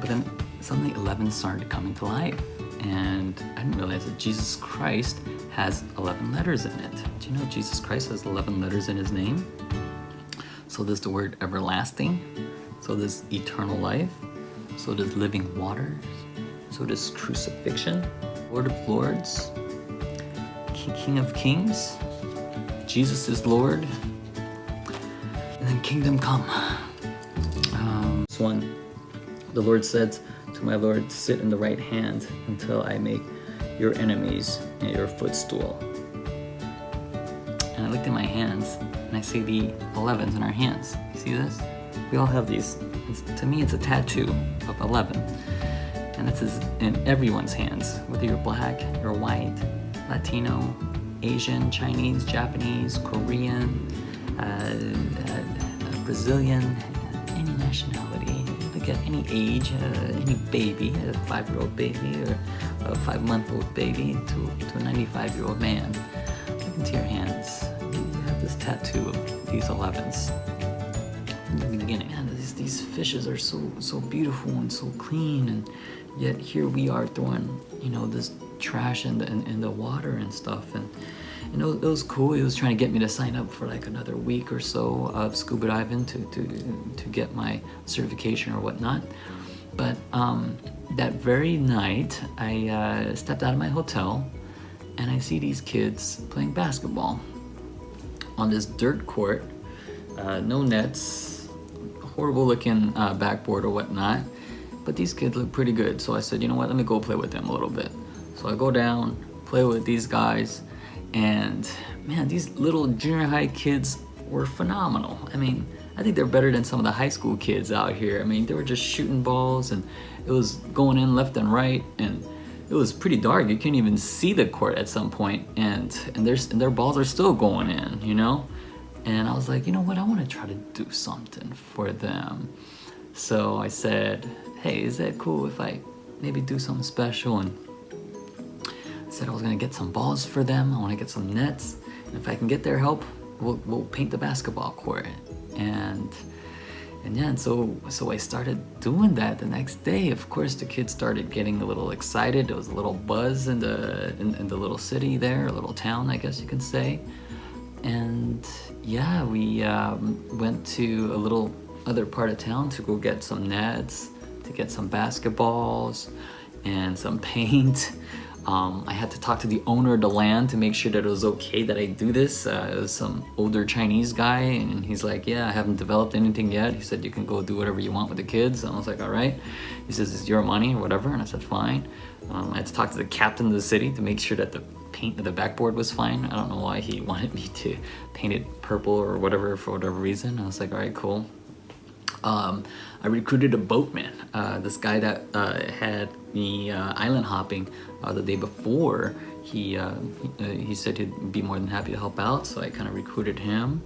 But then suddenly 11 started coming to life. And I didn't realize that Jesus Christ has 11 letters in it. Do you know Jesus Christ has 11 letters in his name? So there's the word everlasting. So there's eternal life. So there's living waters. So there's crucifixion, Lord of Lords, King of Kings, Jesus is Lord, and then kingdom come. This one, the Lord said to my Lord, sit in the right hand until I make your enemies your footstool. And I looked at my hands and I see the 11s in our hands. You see this? We all have these. To me, it's a tattoo of 11. And this is in everyone's hands, whether you're black, you're white, Latino, Asian, Chinese, Japanese, Korean, Brazilian, any nationality. Look at any age, any baby, a 5-year-old baby or a 5-month-old baby to a 95-year-old man. Look into your hands. You have this tattoo of these 11s. In the beginning, man, these fishes are so beautiful and so clean, and yet here we are throwing, this trash in the water and stuff. And it was cool. It was trying to get me to sign up for like another week or so of scuba diving to get my certification or whatnot. But that very night, I stepped out of my hotel and I see these kids playing basketball on this dirt court, no nets, horrible looking backboard or whatnot. But these kids look pretty good. So I said, you know what, let me go play with them a little bit. So I go down, play with these guys, and man, these little junior high kids were phenomenal. I mean, I think they're better than some of the high school kids out here. I mean, they were just shooting balls and it was going in left and right, and it was pretty dark. You couldn't even see the court at some point, and their balls are still going in, And I was like, you know what, I want to try to do something for them. So I said, hey, is that cool if I maybe do something special? And I said I was gonna get some balls for them. I want to get some nets, and if I can get their help, we'll paint the basketball court. And so I started doing that the next day. Of course, the kids started getting a little excited. There was a little buzz in the little city there, a little town, I guess you can say. And yeah, we went to a little other part of town to go get some nets, to get some basketballs and some paint. I had to talk to the owner of the land to make sure that it was okay that I do this. It was some older Chinese guy, and he's like, yeah, I haven't developed anything yet. He said, you can go do whatever you want with the kids. And I was like, all right. He says, it's your money or whatever. And I said, fine. I had to talk to the captain of the city to make sure that the paint of the backboard was fine. I don't know why he wanted me to paint it purple or whatever for whatever reason. I was like, all right, cool. I recruited a boatman, this guy that had me island hopping the day before. He said he'd be more than happy to help out, so I kind of recruited him.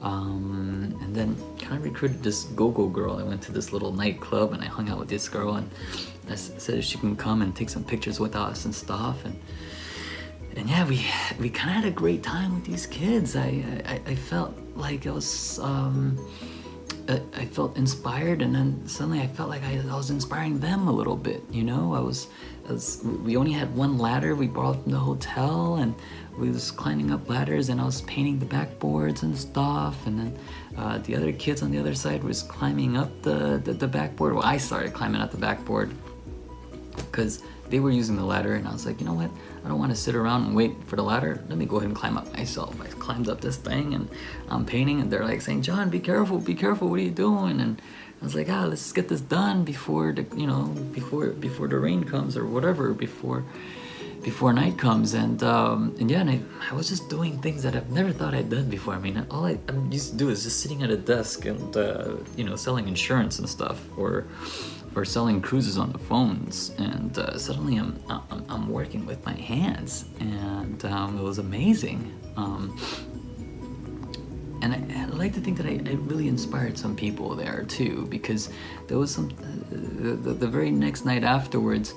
And then kind of recruited this go-go girl. I went to this little nightclub and I hung out with this girl, and I said if she can come and take some pictures with us and stuff. And yeah, we kind of had a great time with these kids. I felt like I was I felt inspired, and then suddenly I felt like I was inspiring them a little bit. We only had one ladder we borrowed from the hotel, and we was climbing up ladders, and I was painting the backboards and stuff, and then the other kids on the other side was climbing up the backboard. Well, I started climbing up the backboard because they were using the ladder, and I was like, you know what, I don't want to sit around and wait for the ladder. Let me go ahead and climb up myself. I climbed up this thing and I'm painting, and they're like saying, John, be careful, what are you doing? And I was like, let's get this done before before the rain comes or whatever, before night comes. And I was just doing things that I've never thought I'd done before. I mean, all I'm used to do is just sitting at a desk and selling insurance and stuff, or selling cruises on the phones, and suddenly I'm working with my hands, and it was amazing. And I like to think that I really inspired some people there too, because there was the very next night afterwards,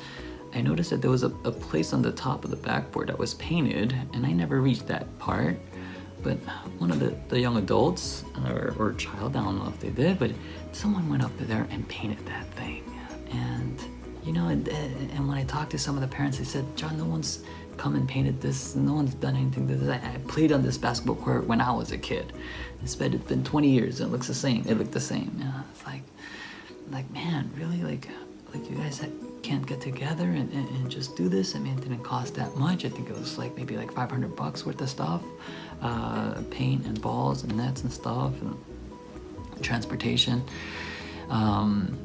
I noticed that there was a place on the top of the backboard that was painted, and I never reached that part. But one of the young adults, or child, I don't know if they did, but someone went up there and painted that thing. And you know, and when I talked to some of the parents, they said, John, no one's come and painted this, no one's done anything to this. I played on this basketball court when I was a kid. It's been 20 years and it looks the same. It looked the same. Yeah, it's like man, really, like you guys can't get together and just do this. I mean, it didn't cost that much. I think it was like maybe like $500 worth of stuff, paint and balls and nets and stuff and transportation. And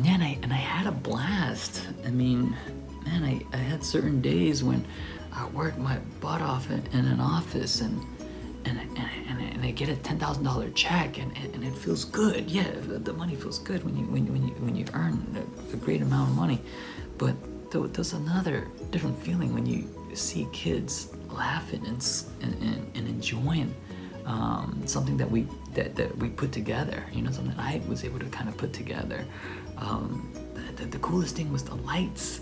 yeah, and I had a blast. I mean, man, I had certain days when I worked my butt off in an office and I get a $10,000 check and it feels good. Yeah, the money feels good when you earn a great amount of money. But there's another different feeling when you see kids laughing and enjoying something that we put together. You know, something I was able to kind of put together. The coolest thing was the lights.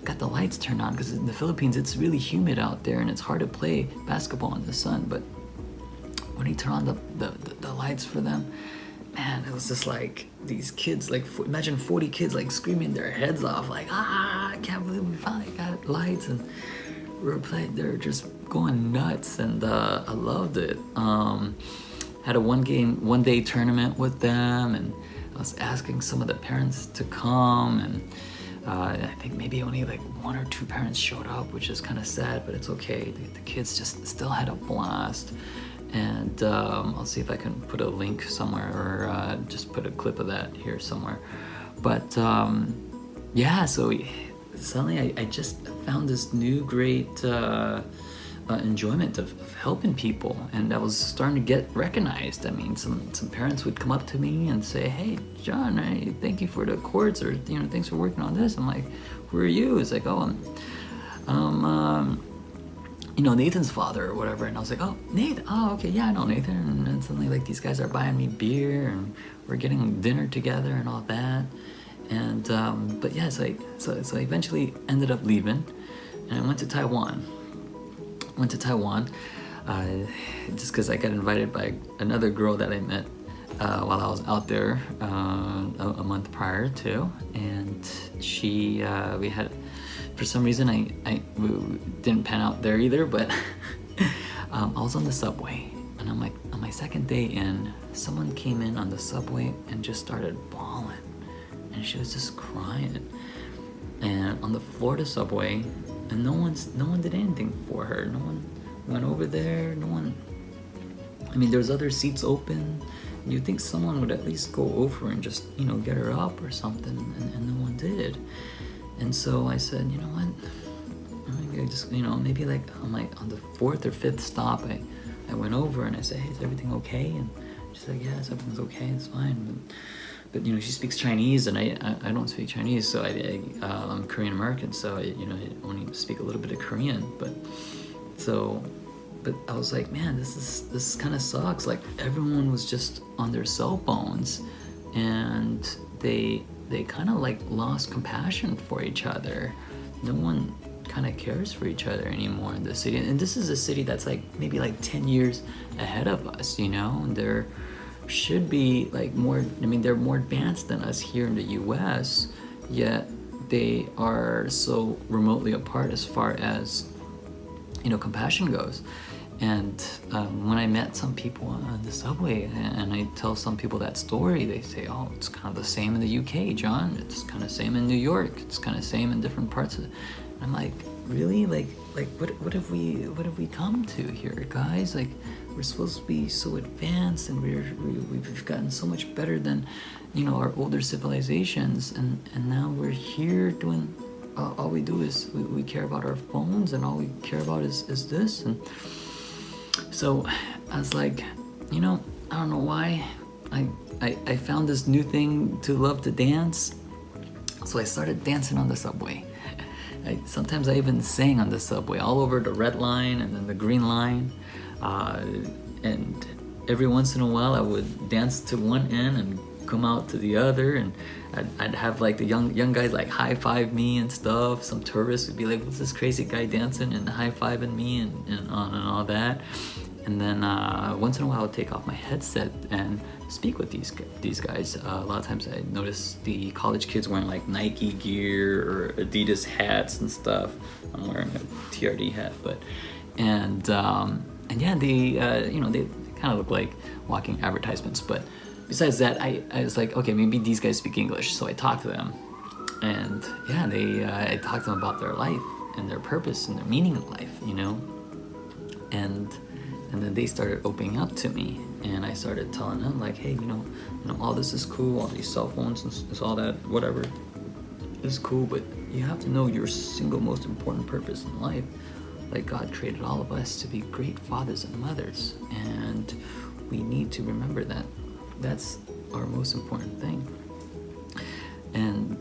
Got the lights turned on because in the Philippines it's really humid out there and it's hard to play basketball in the sun. But when he turned on the lights for them, man, it was just like these kids, like imagine 40 kids like screaming their heads off, like I can't believe we finally got lights, and we're playing. They're just going nuts, and I loved it. Had a one day tournament with them, and I was asking some of the parents to come, and I think maybe only like 1 or 2 parents showed up, which is kind of sad, but it's okay. The kids just still had a blast. And I'll see if I can put a link somewhere or just put a clip of that here somewhere. But yeah, so suddenly I just found this new great enjoyment of helping people, and I was starting to get recognized. I mean, some parents would come up to me and say, "Hey, John, thank you for the courts," or thanks for working on this. I'm like, "Who are you?" It's like, "Oh, I'm Nathan's father," or whatever. And I was like, "Oh, Nathan. Oh, okay, yeah, I know Nathan." And then suddenly, like, these guys are buying me beer and we're getting dinner together and all that. And but yeah, so I eventually ended up leaving, and I went to Taiwan. Just because I got invited by another girl that I met while I was out there a month prior to, and we had, for some reason we didn't pan out there either, but I was on the subway, and I'm like, on my second day in, someone came in on the subway and just started bawling, and she was just crying, and on the floor of the subway. And no one did anything for her. No one went over there. No one. I mean, there's other seats open. You'd think someone would at least go over and just get her up or something, and no one did. And so I said, you know what? I just maybe like on the 4th or 5th stop, I went over and I said, "Hey, is everything okay?" And she's like, "Yes, everything's okay. It's fine." But she speaks Chinese, and I don't speak Chinese, so I'm Korean American, so I only speak a little bit of Korean. But I was like, man, this kind of sucks. Like, everyone was just on their cell phones, and they kind of like lost compassion for each other. No one kind of cares for each other anymore in the city, and this is a city that's like maybe like 10 years ahead of us, and they're should be like more, they're more advanced than us here in the US, yet they are so remotely apart as far as compassion goes. And when I met some people on the subway and I tell some people that story, they say, "Oh, it's kind of the same in the UK, John. It's kind of same in New York. It's kind of same in different parts of it." I'm like, really? Like what have we come to here, guys? Like, we're supposed to be so advanced, and we've gotten so much better than our older civilizations, and now we're here doing all we do is we care about our phones, and all we care about is this. And so I was like, I don't know why I found this new thing to love to dance, so I started dancing on the subway. Sometimes I even sang on the subway, all over the red line and then the green line. And every once in a while I would dance to one end and come out to the other, and I'd have like the young guys like high five me and stuff. Some tourists would be like, "What's this crazy guy dancing?" and high fiving me and all that. And then once in a while, I'll take off my headset and speak with these guys. A lot of times, I notice the college kids wearing like Nike gear or Adidas hats and stuff. I'm wearing a TRD hat, and yeah, they they kind of look like walking advertisements. But besides that, I was like, okay, maybe these guys speak English, so I talked to them, and yeah, I talked to them about their life and their purpose and their meaning in life, and then they started opening up to me, and I started telling them like, hey, all this is cool, all these cell phones and all that, whatever, is cool, but you have to know your single most important purpose in life. Like, God created all of us to be great fathers and mothers, and we need to remember that that's our most important thing. And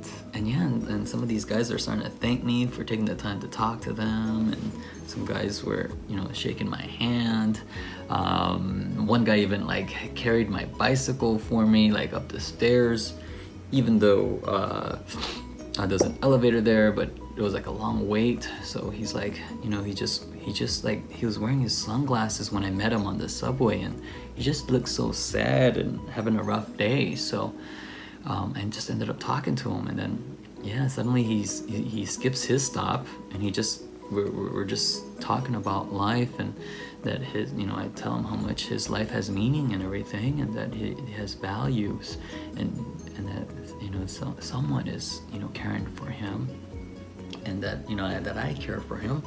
some of these guys are starting to thank me for taking the time to talk to them, and some guys were shaking my hand. One guy even like carried my bicycle for me like up the stairs, even though there's an elevator there, but it was like a long wait. So he's like, he was wearing his sunglasses when I met him on the subway, and he just looked so sad and having a rough day. So and just ended up talking to him, and then suddenly he skips his stop, and we're just talking about life, and that I tell him how much his life has meaning and everything, and that he has values, and that someone is caring for him, and that that I care for him.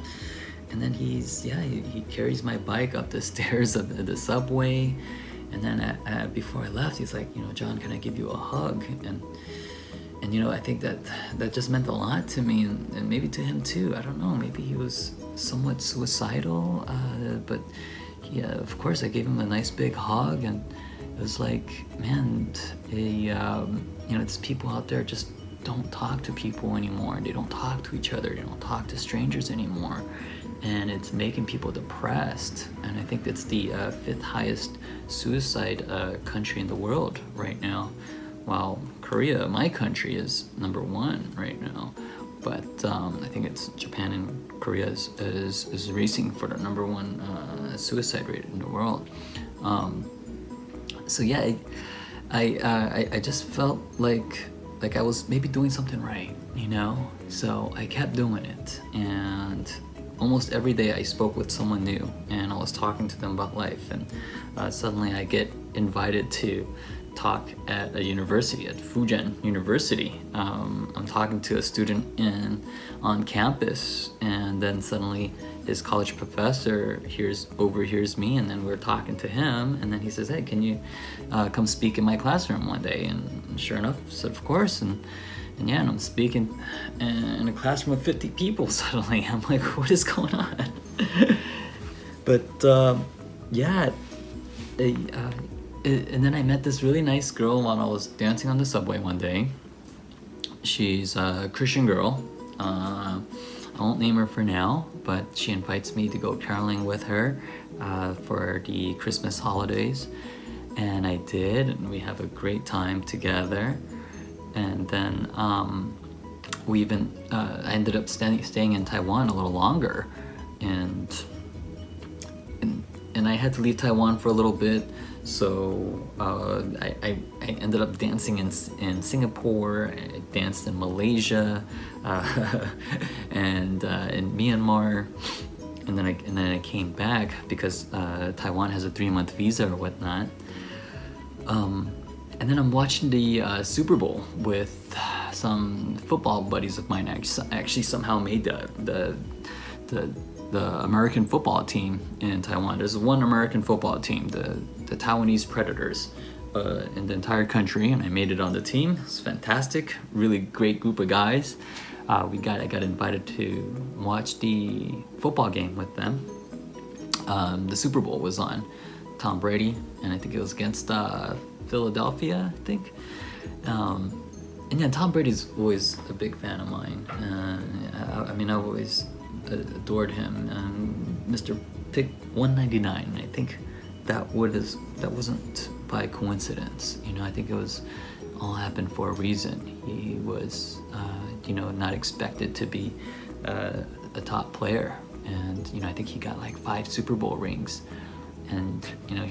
And then he carries my bike up the stairs of the subway. And then before I left, he's like, John, can I give you a hug? And I think that just meant a lot to me, and maybe to him too. I don't know. Maybe he was somewhat suicidal, but yeah, of course, I gave him a nice big hug, and it was like, man, it's people out there just don't talk to people anymore. They don't talk to each other. They don't talk to strangers anymore. And it's making people depressed. And I think that's the 5th highest suicide country in the world right now, while Korea, my country, is number 1 right now. But I think it's Japan and Korea is racing for the number 1 suicide rate in the world. So yeah, I just felt like I was maybe doing something right, So I kept doing it, and almost every day I spoke with someone new, and I was talking to them about life, and suddenly I get invited to talk at a university, at Fujian University. I'm talking to a student on campus, and then suddenly his college professor overhears me, and then we're talking to him, and then he says, hey, can you come speak in my classroom one day? And sure enough, I said, of course. And I'm speaking in a classroom of 50 people suddenly. I'm like, what is going on? But and then I met this really nice girl while I was dancing on the subway one day. She's a Christian girl. I won't name her for now, but she invites me to go caroling with her for the Christmas holidays. And I did, and we have a great time together. And then I ended up staying in Taiwan a little longer, and I had to leave Taiwan for a little bit. So I ended up dancing in Singapore. I danced in Malaysia, and in Myanmar, and then I came back because Taiwan has a 3-month visa or whatnot. And then I'm watching the Super Bowl with some football buddies of mine. I actually somehow made the American football team in Taiwan. There's one American football team, the Taiwanese Predators, in the entire country, and I made it on the team. It's fantastic, really great group of guys. I got invited to watch the football game with them. The Super Bowl was on. Tom Brady, and I think it was against Philadelphia, I think. And yeah, Tom Brady's always a big fan of mine. I've always adored him. Mr. Pick 199, I think that wasn't by coincidence. I think it was all happened for a reason. He was, not expected to be a top player, and I think he got like 5 Super Bowl rings. and you know.